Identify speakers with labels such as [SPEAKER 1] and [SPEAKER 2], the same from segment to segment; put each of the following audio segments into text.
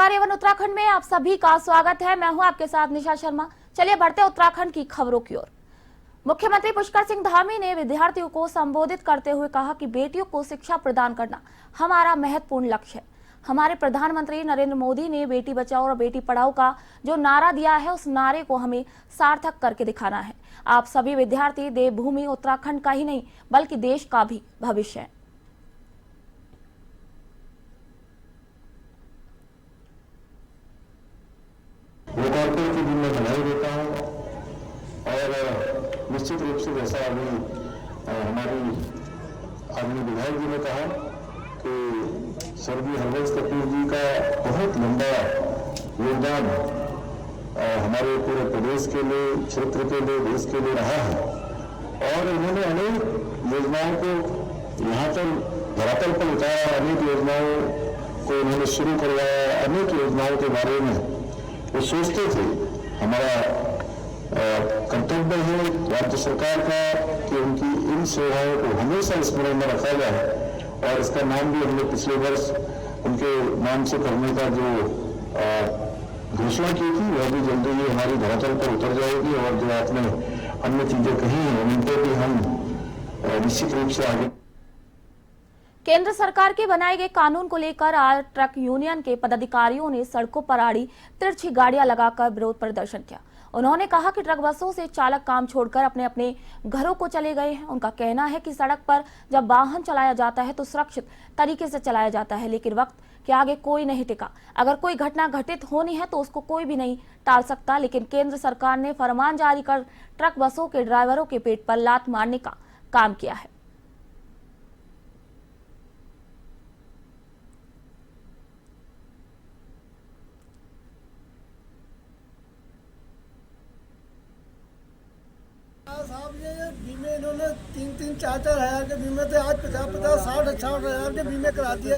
[SPEAKER 1] नमस्कार एवं उत्तराखंड में आप सभी का स्वागत है। मैं हूं आपके साथ निशा शर्मा। चलिए बढ़ते उत्तराखंड की खबरों की ओर। मुख्यमंत्री पुष्कर सिंह धामी ने विद्यार्थियों को संबोधित करते हुए कहा कि बेटियों को शिक्षा प्रदान करना हमारा महत्वपूर्ण लक्ष्य है। हमारे प्रधानमंत्री नरेंद्र मोदी ने बेटी बचाओ और बेटी पढ़ाओ का जो नारा दिया है, उस नारे को हमें सार्थक करके दिखाना है। आप सभी विद्यार्थी देवभूमि उत्तराखंड का ही नहीं बल्कि देश का भी भविष्य है।
[SPEAKER 2] लोकार्पण की दिन में बधाई देता हूँ और निश्चित रूप से जैसा अभी हमारी आदरणीय विधायक जी ने कहा कि स्वर्गीय हरवंश कपूर जी का बहुत लंबा योगदान हमारे पूरे प्रदेश के लिए, क्षेत्र के लिए, देश के लिए रहा है और उन्होंने अनेक योजनाओं को यहाँ पर धरातल पर उतारा, अनेक योजनाओं को उन्होंने शुरू करवाया, अनेक योजनाओं के बारे में वो सोचते थे। हमारा कर्तव्य है राज्य सरकार का कि उनकी इन सेवाओं को हमेशा स्मरण में रखा जाए और इसका नाम भी हमने पिछले वर्ष उनके नाम से करने का जो घोषणा की थी वह भी जल्दी ही हमारी धरातल पर उतर जाएगी और जो आपने अन्य चीजें कही हैं उन पर भी हम निश्चित रूप से आगे।
[SPEAKER 1] केंद्र सरकार के बनाए गए कानून को लेकर आज ट्रक यूनियन के पदाधिकारियों ने सड़कों पर आड़ी तिरछी गाड़ियां लगाकर विरोध प्रदर्शन किया। उन्होंने कहा कि ट्रक बसों से चालक काम छोड़कर अपने अपने घरों को चले गए हैं। उनका कहना है कि सड़क पर जब वाहन चलाया जाता है तो सुरक्षित तरीके से चलाया जाता है, लेकिन वक्त के आगे कोई नहीं टिका। अगर कोई घटना घटित होनी है तो उसको कोई भी नहीं टाल सकता, लेकिन केंद्र सरकार ने फरमान जारी कर ट्रक बसों के ड्राइवरों के पेट पर लात मारने का काम किया है।
[SPEAKER 3] साहब ये बीमे इन्होंने 3-4 हजार के बीमे थे, आज 50-60 हजार के बीमे करा दिए।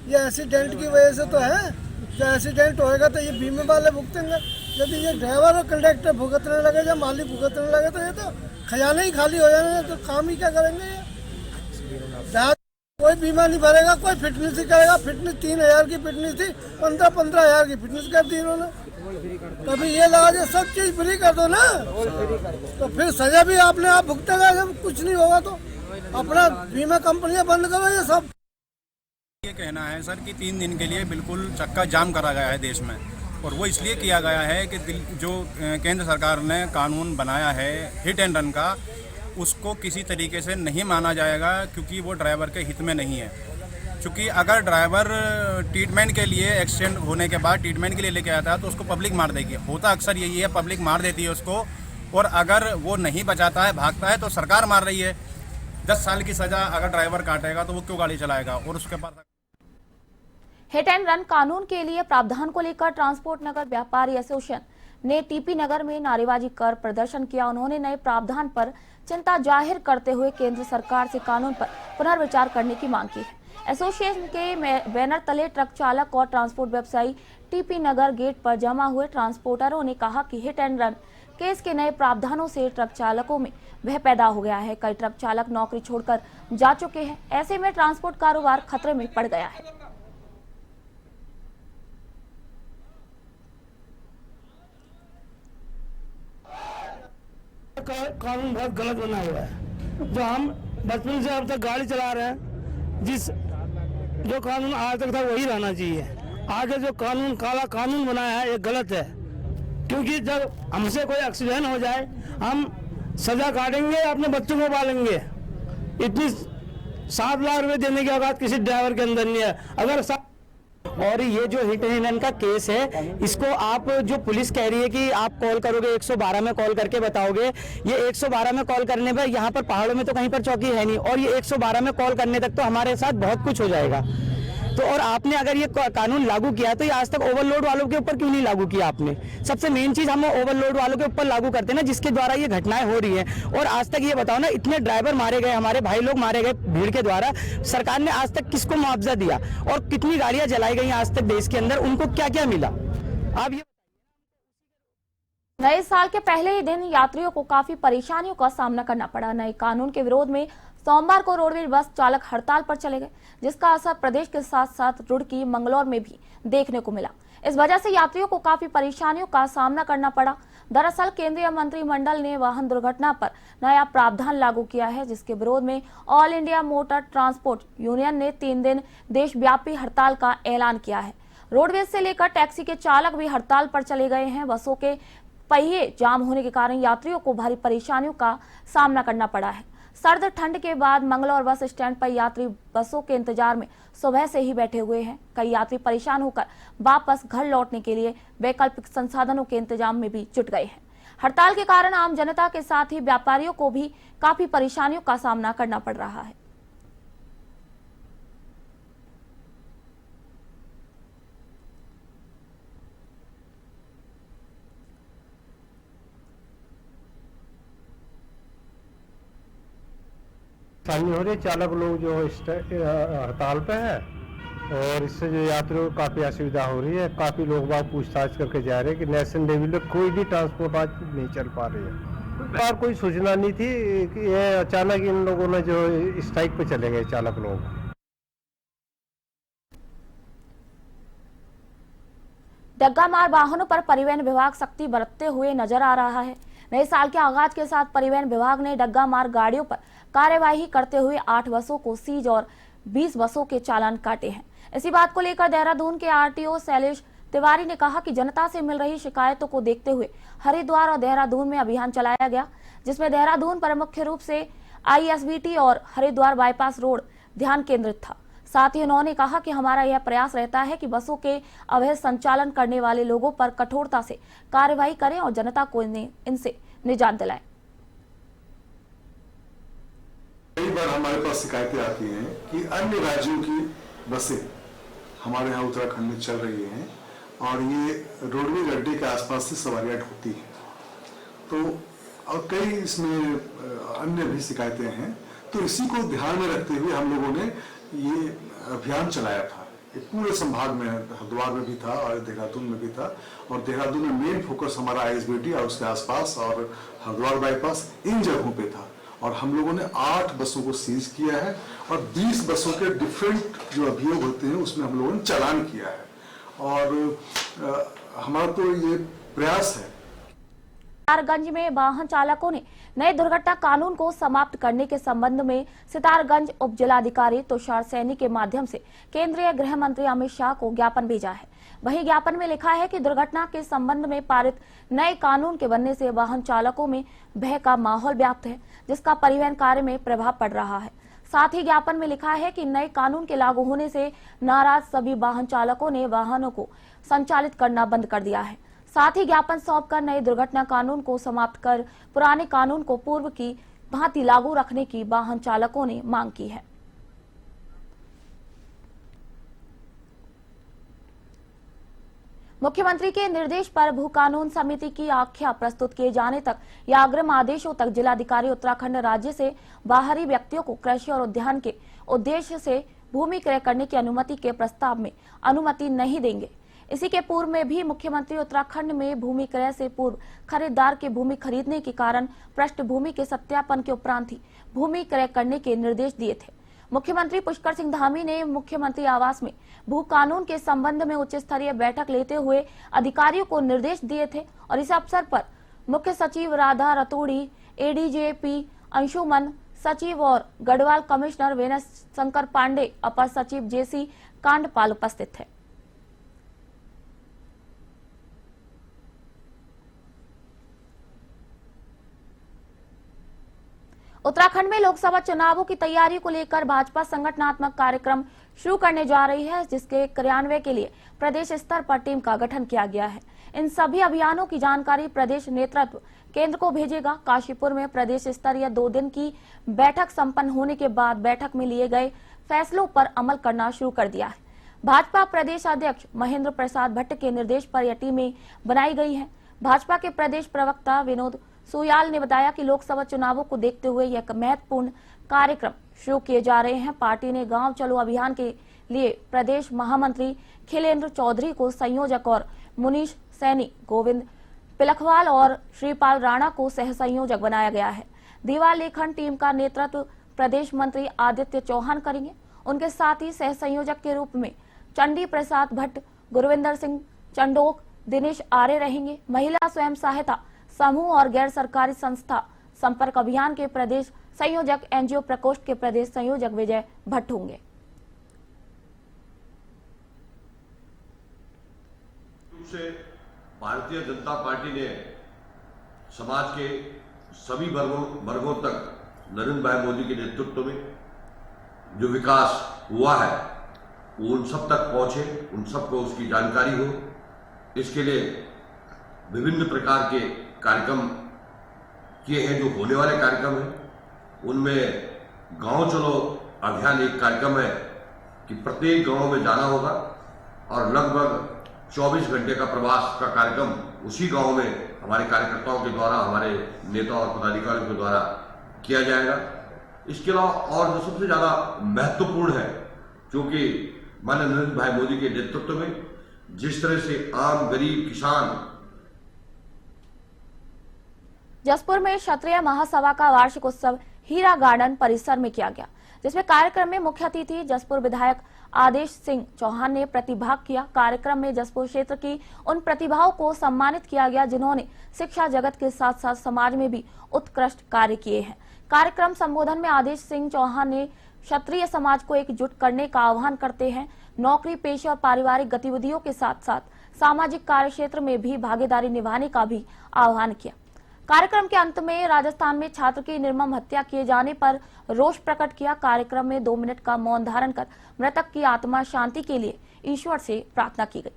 [SPEAKER 3] ये एक्सीडेंट की वजह से तो है, जो एक्सीडेंट होएगा तो ये बीमे वाले भुगतेंगे। यदि ये ड्राइवर और कंडक्टर भुगतने लगे या मालिक भुगतने लगे तो ये तो खजाना ही खाली हो जाएंगे, तो काम ही क्या करेंगे। ये कोई बीमा नहीं भरेगा, कोई फिटनेस ही करेगा। फिटनेस 3000 की फिटनेस थी, 15 हजार की फिटनेस कर दी इन्होंने। कभी ये लगा जो सब चीज फ्री कर दो ना, तो फिर सजा भी आपने आप भुगतेगा। जब कुछ नहीं होगा तो अपना बीमा कंपनियां बंद करो ये सब।
[SPEAKER 4] ये कहना है सर कि 3 दिन के लिए बिल्कुल चक्का जाम करा गया है देश में, और वो इसलिए किया गया है कि जो केंद्र सरकार ने कानून बनाया है हिट एंड रन का, उसको किसी तरीके से नहीं माना जाएगा, क्योंकि वो ड्राइवर के हित में नहीं है। क्योंकि अगर ड्राइवर ट्रीटमेंट के लिए एक्सीडेंट होने के बाद ट्रीटमेंट के लिए लेके आता है तो उसको पब्लिक मार देगी। होता अक्सर यही है, पब्लिक मार देती है उसको, और अगर वो नहीं बचाता है, भागता है, तो सरकार मार रही है। 10 साल की सजा अगर ड्राइवर काटेगा तो वो क्यों गाड़ी चलाएगा। और उसके बाद
[SPEAKER 1] हिट एंड रन कानून के लिए प्रावधान को लेकर ट्रांसपोर्ट नगर व्यापारी एसोसिएशन ने टीपी नगर में नारेबाजी कर प्रदर्शन किया। उन्होंने नए प्रावधान पर चिंता जाहिर करते हुए केंद्र सरकार से कानून पर पुनर्विचार करने की मांग की है। एसोसिएशन के बैनर तले ट्रक चालक और ट्रांसपोर्ट व्यवसायी टीपी नगर गेट पर जमा हुए ट्रांसपोर्टरों ने कहा कि हिट एंड रन केस के नए प्रावधानों से ट्रक चालकों में भय पैदा हो गया है। कई ट्रक चालक नौकरी छोड़कर जा चुके हैं। ऐसे में ट्रांसपोर्ट कारोबार खतरे में पड़ गया है।
[SPEAKER 5] कानून बहुत गलत बना हुआ है। जो हम बचपन से अब तक गाड़ी चला रहे हैं, जो कानून आज तक था वही रहना चाहिए। आगे जो कानून काला कानून बनाया है ये गलत है, क्योंकि जब हमसे कोई एक्सीडेंट हो जाए हम सजा काटेंगे, अपने बच्चों को पालेंगे। इतनी 7 लाख रुपए देने की औकात किसी ड्राइवर के अंदर नहीं है। अगर
[SPEAKER 6] और ये जो हिट एंड रन का केस है, इसको आप जो पुलिस कह रही है कि आप कॉल करोगे 112 में कॉल करके बताओगे, ये 112 में कॉल करने पर यहाँ पर पहाड़ों में तो कहीं पर चौकी है नहीं, और ये 112 में कॉल करने तक तो हमारे साथ बहुत कुछ हो जाएगा। तो और आपने अगर ये कानून लागू किया तो ये आज तक ओवरलोड वालों के ऊपर क्यों नहीं लागू किया आपने। सबसे मेन चीज हम ओवरलोड वालों के ऊपर लागू करते हैं ना, जिसके द्वारा ये घटनाएं हो रही हैं। और आज तक ये बताओ ना, इतने ड्राइवर मारे गए, हमारे भाई लोग मारे गए भीड़ के द्वारा, सरकार ने आज तक किसको मुआवजा दिया, और कितनी गाड़ियां जलाई गई आज तक देश के अंदर, उनको क्या क्या मिला। आप ये
[SPEAKER 1] नए साल के पहले ही दिन यात्रियों को काफी परेशानियों का सामना करना पड़ा। नए कानून के विरोध में सोमवार को रोडवेज बस चालक हड़ताल पर चले गए, जिसका असर प्रदेश के साथ साथ रुड़की, मंगलौर में भी देखने को मिला। इस वजह से यात्रियों को काफी परेशानियों का सामना करना पड़ा। दरअसल केंद्रीय मंत्रिमंडल ने वाहन दुर्घटना पर नया प्रावधान लागू किया है, जिसके विरोध में all India motor transport union ने 3 दिन देशव्यापी हड़ताल का ऐलान किया है। रोडवेज से लेकर टैक्सी के चालक भी हड़ताल पर चले गए हैं। बसों के पहिए जाम होने के कारण यात्रियों को भारी परेशानियों का सामना करना पड़ा है। सर्द ठंड के बाद मंगलौर बस स्टैंड पर यात्री बसों के इंतजार में सुबह से ही बैठे हुए हैं। कई यात्री परेशान होकर वापस घर लौटने के लिए वैकल्पिक संसाधनों के इंतजाम में भी जुट गए हैं। हड़ताल के कारण आम जनता के साथ ही व्यापारियों को भी काफी परेशानियों का सामना करना पड़ रहा है।
[SPEAKER 7] परेशानी हो रही है, चालक लोग जो हड़ताल पे है और इससे जो यात्रियों को काफ़ी असुविधा हो रही है। काफ़ी लोग बाग पूछताछ करके जा रहे हैं कि नेशनल लेवल पे कोई भी ट्रांसपोर्ट आज नहीं चल पा रही है। और कोई सूचना नहीं थी कि ये अचानक इन लोगों ने जो स्ट्राइक पे चले गए चालक लोग।
[SPEAKER 1] डग्गा मार वाहनों पर परिवहन विभाग सख्ती बरतते हुए नजर आ रहा है। नए साल के आगाज के साथ परिवहन विभाग ने डग्गा मार गाड़ियों पर कार्यवाही करते हुए 8 बसों को सीज और 20 बसों के चालान काटे हैं। इसी बात को लेकर देहरादून के आरटीओ शैलेश तिवारी ने कहा कि जनता से मिल रही शिकायतों को देखते हुए हरिद्वार और देहरादून में अभियान चलाया गया, जिसमें देहरादून पर मुख्य रूप से आईएसबीटी और हरिद्वार बाईपास रोड ध्यान केंद्रित था। साथ ही उन्होंने कहा कि हमारा यह प्रयास रहता है कि बसों के अवैध संचालन करने वाले लोगों पर कठोरता से कार्रवाई करें और जनता को इनसे निजात दिलाएं।
[SPEAKER 2] कई बार हमारे पास शिकायतें आती हैं कि अन्य राज्यों की बसें हमारे यहाँ उत्तराखंड में चल रही हैं और ये रोडवेज अड्डे के आसपास से सवारियां ढोती हैं। तो और कई इसमें अन्य भी शिकायतें हैं। तो इसी को ध्यान में रखते हुए हम लोगों ने ये अभियान चलाया था। ये पूरे संभाग में, हरिद्वार में भी था और देहरादून में भी था। और देहरादून में मेन फोकस हमारा आईएसबीटी और उसके आसपास और हरिद्वार बाईपास इन जगहों पे था। और हम लोगों ने 8 बसों को सीज किया है और 20 बसों के डिफरेंट जो अभियोग होते हैं उसमें हम लोगों ने चालान किया है। और हमारा तो ये प्रयास है।
[SPEAKER 1] सितारगंज में वाहन चालकों ने नए दुर्घटना कानून को समाप्त करने के संबंध में सितारगंज उप जिलाधिकारी तुषार सैनी के माध्यम से केंद्रीय गृह मंत्री अमित शाह को ज्ञापन भेजा है। वहीं ज्ञापन में लिखा है कि दुर्घटना के संबंध में पारित नए कानून के बनने से वाहन चालकों में भय का माहौल व्याप्त है, जिसका परिवहन कार्य में प्रभाव पड़ रहा है। साथ ही ज्ञापन में लिखा है कि नए कानून के लागू होने से नाराज सभी वाहन चालकों ने वाहनों को संचालित करना बंद कर दिया है। साथ ही ज्ञापन सौंपकर नए दुर्घटना कानून को समाप्त कर पुराने कानून को पूर्व की भांति लागू रखने की वाहन चालकों ने मांग की है। मुख्यमंत्री के निर्देश पर भू कानून समिति की आख्या प्रस्तुत किए जाने तक या अग्रिम आदेशों तक जिलाधिकारी उत्तराखंड राज्य से बाहरी व्यक्तियों को कृषि और उद्यान के उद्देश्य से भूमि क्रय करने की अनुमति के प्रस्ताव में अनुमति नहीं देंगे। इसी के पूर्व में भी मुख्यमंत्री उत्तराखंड में भूमि क्रय से पूर्व खरीदार के भूमि खरीदने के कारण पृष्ठभूमि के सत्यापन के उपरांत ही भूमि क्रय करने के निर्देश दिए थे। मुख्यमंत्री पुष्कर सिंह धामी ने मुख्यमंत्री आवास में भू कानून के संबंध में उच्च स्तरीय बैठक लेते हुए अधिकारियों को निर्देश दिए थे और इस अवसर पर मुख्य सचिव राधा रतूड़ी, एडीजेपी अंशुमन, सचिव और गढ़वाल कमिश्नर वेनस शंकर पांडे, अपर सचिव जेसी कांडपाल उपस्थित थे। उत्तराखंड में लोकसभा चुनावों की तैयारी को लेकर भाजपा संगठनात्मक कार्यक्रम शुरू करने जा रही है, जिसके क्रियान्वयन के लिए प्रदेश स्तर पर टीम का गठन किया गया है। इन सभी अभियानों की जानकारी प्रदेश नेतृत्व केंद्र को भेजेगा। काशीपुर में प्रदेश स्तरीय 2 दिन की बैठक संपन्न होने के बाद बैठक में लिए गए फैसलों पर अमल करना शुरू कर दिया है। भाजपा प्रदेश अध्यक्ष महेंद्र प्रसाद भट्ट के निर्देश पर यह टीमें बनाई गई है। भाजपा के प्रदेश प्रवक्ता विनोद सुयाल ने बताया कि लोकसभा चुनावों को देखते हुए यह महत्वपूर्ण कार्यक्रम शुरू किए जा रहे हैं। पार्टी ने गांव चलो अभियान के लिए प्रदेश महामंत्री खिलेंद्र चौधरी को संयोजक और मुनीश सैनी, गोविंद पिलखवाल और श्रीपाल राणा को सह संयोजक बनाया गया है। दीवार लेखन टीम का नेतृत्व प्रदेश मंत्री आदित्य चौहान करेंगे। उनके साथ ही सह संयोजक के रूप में चंडी प्रसाद भट्ट, गुरविंदर सिंह चंडोक दिनेश आर्य रहेंगे। महिला स्वयं सहायता समूह और गैर सरकारी संस्था संपर्क अभियान के प्रदेश संयोजक एनजीओ प्रकोष्ठ के प्रदेश संयोजक विजय भट्ट होंगे।
[SPEAKER 8] से भारतीय जनता पार्टी ने समाज के सभी वर्गों तक नरेंद्र भाई मोदी के नेतृत्व में जो विकास हुआ है वो उन सब तक पहुंचे, उन सबको उसकी जानकारी हो। इसके लिए विभिन्न प्रकार के कार्यक्रम किए हैं। जो होने वाले कार्यक्रम हैं उनमें गांव चलो अभियान एक कार्यक्रम है कि प्रत्येक गांव में जाना होगा और लगभग 24 घंटे का प्रवास का कार्यक्रम उसी गांव में हमारे कार्यकर्ताओं के द्वारा, हमारे नेता और पदाधिकारियों के द्वारा किया जाएगा। इसके अलावा और जो सबसे ज्यादा महत्वपूर्ण है, क्योंकि माननीय नरेंद्र भाई मोदी के नेतृत्व में जिस तरह से आम गरीब किसान।
[SPEAKER 1] जसपुर में क्षत्रिय महासभा का वार्षिक उत्सव हीरा गार्डन परिसर में किया गया, जिसमें कार्यक्रम में मुख्य अतिथि जसपुर विधायक आदेश सिंह चौहान ने प्रतिभाग किया। कार्यक्रम में जसपुर क्षेत्र की उन प्रतिभाओं को सम्मानित किया गया जिन्होंने शिक्षा जगत के साथ साथ समाज में भी उत्कृष्ट कार्य किए हैं। कार्यक्रम संबोधन में आदेश सिंह चौहान ने क्षत्रिय समाज को एकजुट करने का आह्वान करते हैं। नौकरी पेशे और पारिवारिक गतिविधियों के साथ साथ सामाजिक कार्य क्षेत्र में भी भागीदारी निभाने का भी आह्वान किया। कार्यक्रम के अंत में राजस्थान में छात्र की निर्मम हत्या किए जाने पर रोष प्रकट किया। कार्यक्रम में 2 मिनट का मौन धारण कर मृतक की आत्मा शांति के लिए ईश्वर से प्रार्थना की गई।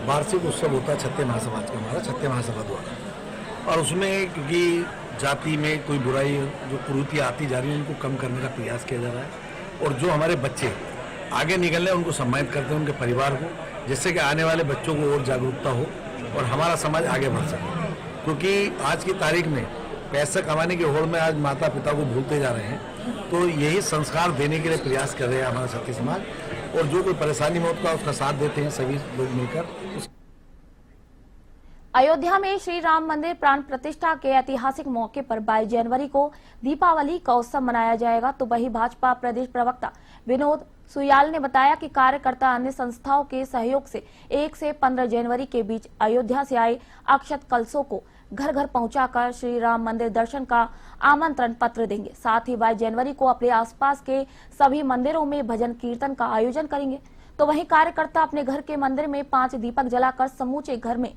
[SPEAKER 9] वार्षिक उत्सव होता है क्षत्रिय महासमाज का, हमारा क्षत्रिय महासभा द्वारा, और उसमें क्योंकि जाति में कोई बुराई जो कुरीति आती जा रही है उनको कम करने का प्रयास किया जा रहा है। और जो हमारे बच्चे आगे निकल रहे हैं उनको सम्मानित करते हैं, उनके परिवार को, जिससे कि आने वाले बच्चों को और जागरूकता हो और हमारा समाज आगे बढ़ सके। क्योंकि आज की तारीख में पैसा कमाने की होड़ में आज माता पिता को भूलते जा रहे हैं, तो यही संस्कार देने के लिए प्रयास कर रहे हैं हमारा क्षत्रिय समाज। और जो कोई परेशानी में होता है उसका साथ देते हैं सभी लोग मिलकर।
[SPEAKER 1] अयोध्या में श्री राम मंदिर प्राण प्रतिष्ठा के ऐतिहासिक मौके पर 22 जनवरी को दीपावली का उत्सव मनाया जाएगा। तो वहीं भाजपा प्रदेश प्रवक्ता विनोद सुयाल ने बताया कि कार्यकर्ता अन्य संस्थाओं के सहयोग से 1 से 15 जनवरी के बीच अयोध्या से आए अक्षत कलशों को घर घर पहुंचाकर श्री राम मंदिर दर्शन का आमंत्रण पत्र देंगे। साथ ही 22 जनवरी को अपने आसपास के सभी मंदिरों में भजन कीर्तन का आयोजन करेंगे। तो वहीं कार्यकर्ता अपने घर के मंदिर में 5 दीपक जलाकर समूचे घर में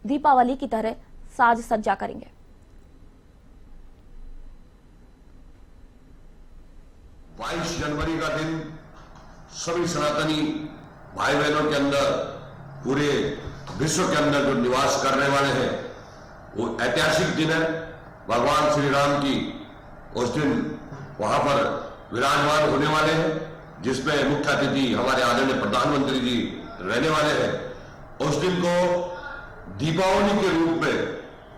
[SPEAKER 1] दीपावली की तरह साज सज्जा करेंगे।
[SPEAKER 8] 22 जनवरी का दिन सभी सनातनी भाई बहनों के अंदर, पूरे विश्व के अंदर जो निवास करने वाले हैं, वो ऐतिहासिक दिन है। भगवान श्री राम की उस दिन वहां पर विराजमान होने वाले हैं, जिसमें मुख्य अतिथि हमारे आदरणीय प्रधानमंत्री जी रहने वाले हैं। उस दिन को दीपावली के रूप में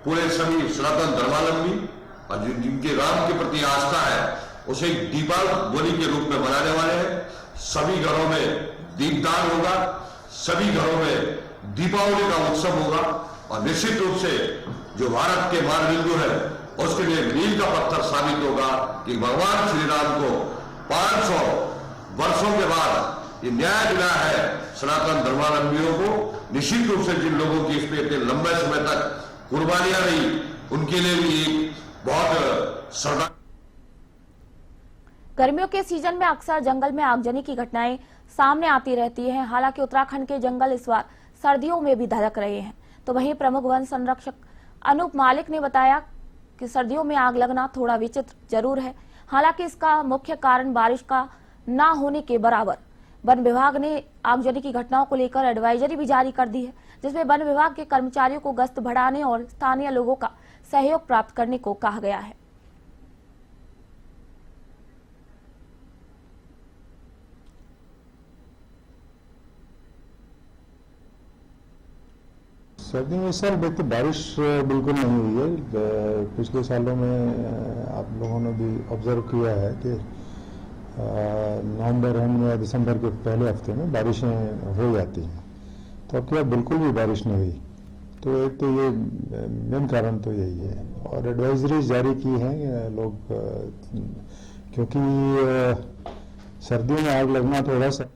[SPEAKER 8] पूरे सभी सनातन धर्मावलंबी और जिनके राम के प्रति आस्था है उसे दीपावली के रूप में मनाने वाले हैं। सभी घरों में दीपदान होगा, सभी घरों में दीपावली का उत्सव होगा और निश्चित रूप से जो भारत के मानबिंदु है उसके लिए मील का पत्थर साबित होगा कि भगवान श्री राम को 500 वर्षों के बाद ये न्याय मिला है सनातन धर्मावलंबियों को। निश्चित रूप से जिन लोगों की इसमें इतने लंबे समय तक कुर्बानियां रही उनके लिए भी एक बहुत श्रद्धा।
[SPEAKER 1] गर्मियों के सीजन में अक्सर जंगल में आगजनी की घटनाएं सामने आती रहती हैं। हालांकि उत्तराखंड के जंगल इस बार सर्दियों में भी धधक रहे हैं। तो वहीं प्रमुख वन संरक्षक अनूप मालिक ने बताया कि सर्दियों में आग लगना थोड़ा विचित्र जरूर है, हालांकि इसका मुख्य कारण बारिश का ना होने के बराबर। वन विभाग ने आगजनी की घटनाओं को लेकर एडवाइजरी भी जारी कर दी है, जिसमें वन विभाग के कर्मचारियों को गश्त बढ़ाने और स्थानीय लोगों का सहयोग प्राप्त करने को कहा गया है।
[SPEAKER 2] सर्दी में इस साल देखते बारिश बिल्कुल नहीं हुई है। पिछले सालों में आप लोगों ने भी ऑब्जर्व किया है कि नवंबर एंड या दिसंबर के पहले हफ्ते में बारिशें हो जाती हैं, तो अब क्या बिल्कुल भी बारिश नहीं हुई। तो एक तो ये मेन कारण तो यही है। और एडवाइजरीज जारी की हैं, लोग क्योंकि सर्दियों में आग लगना थोड़ा सा